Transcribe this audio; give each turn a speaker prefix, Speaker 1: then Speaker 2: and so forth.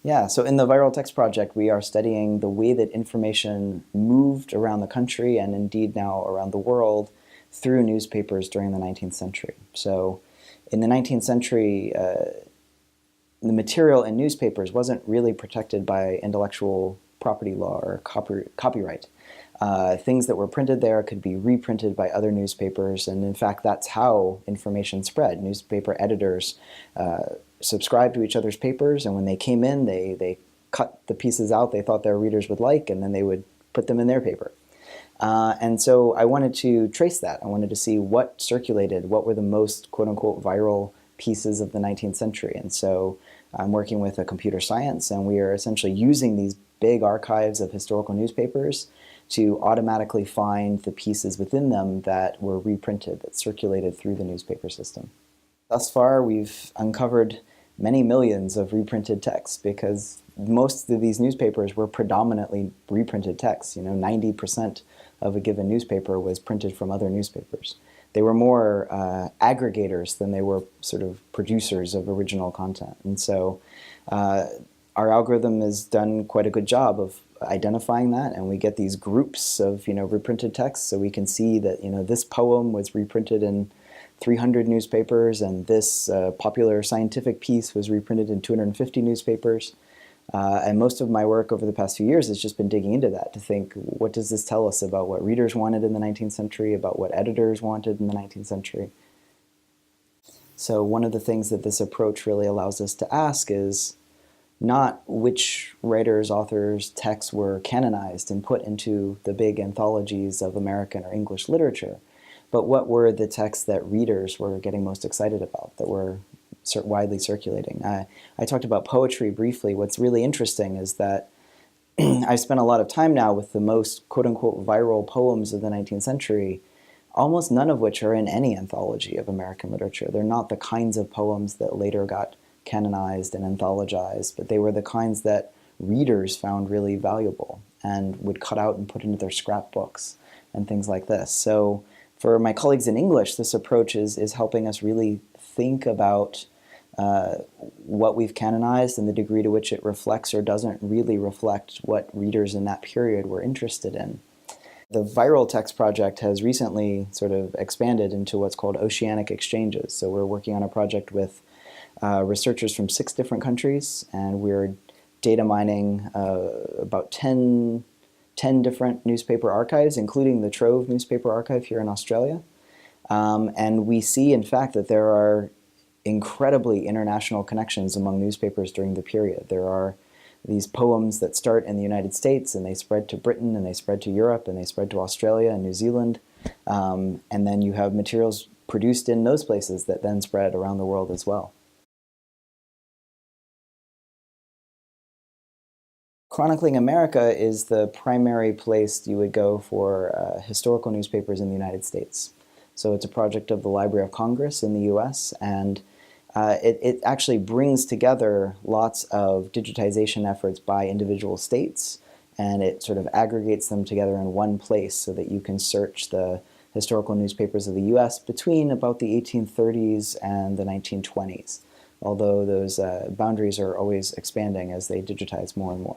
Speaker 1: Yeah, so in the Viral Text Project, we are studying the way that information moved around the country and indeed now around the world through newspapers during the 19th century. So in the 19th century, the material in newspapers wasn't really protected by intellectual property law or copyright. Things that were printed there could be reprinted by other newspapers, and in fact that's how information spread. Newspaper editors subscribed to each other's papers, and when they came in, they cut the pieces out they thought their readers would like, and then they would put them in their paper. And so I wanted to trace that. I wanted to see what circulated, what were the most quote-unquote viral pieces of the 19th century. And so I'm working with a computer science, and we are essentially using these big archives of historical newspapers to automatically find the pieces within them that were reprinted, that circulated through the newspaper system. Thus far, we've uncovered many millions of reprinted texts because most of these newspapers were predominantly reprinted texts. 90% of a given newspaper was printed from other newspapers. They were more aggregators than they were sort of producers of original content. And so our algorithm has done quite a good job of identifying that, and we get these groups of reprinted texts, so we can see that this poem was reprinted in 300 newspapers, and this popular scientific piece was reprinted in 250 newspapers. And most of my work over the past few years has just been digging into that to think, what does this tell us about what readers wanted in the 19th century, about what editors wanted in the 19th century? So one of the things that this approach really allows us to ask is not which writers, authors, texts were canonized and put into the big anthologies of American or English literature, but what were the texts that readers were getting most excited about, that were widely circulating. I talked about poetry briefly. What's really interesting is that I've spent a lot of time now with the most quote-unquote viral poems of the 19th century, almost none of which are in any anthology of American literature. They're not the kinds of poems that later got canonized and anthologized, but they were the kinds that readers found really valuable and would cut out and put into their scrapbooks and things like this. So for my colleagues in English, this approach is helping us really think about what we've canonized and the degree to which it reflects or doesn't really reflect what readers in that period were interested in. The Viral Text Project has recently sort of expanded into what's called oceanic exchanges. So we're working on a project with researchers from 6 different countries, and we're data mining about 10 different newspaper archives, including the Trove newspaper archive here in Australia. And we see, in fact, that there are incredibly international connections among newspapers during the period. There are these poems that start in the United States, and they spread to Britain, and they spread to Europe, and they spread to Australia and New Zealand. And then you have materials produced in those places that then spread around the world as well. Chronicling America is the primary place you would go for historical newspapers in the United States. So it's a project of the Library of Congress in the US, and it actually brings together lots of digitization efforts by individual states, and it sort of aggregates them together in one place so that you can search the historical newspapers of the US between about the 1830s and the 1920s, although those boundaries are always expanding as they digitize more and more.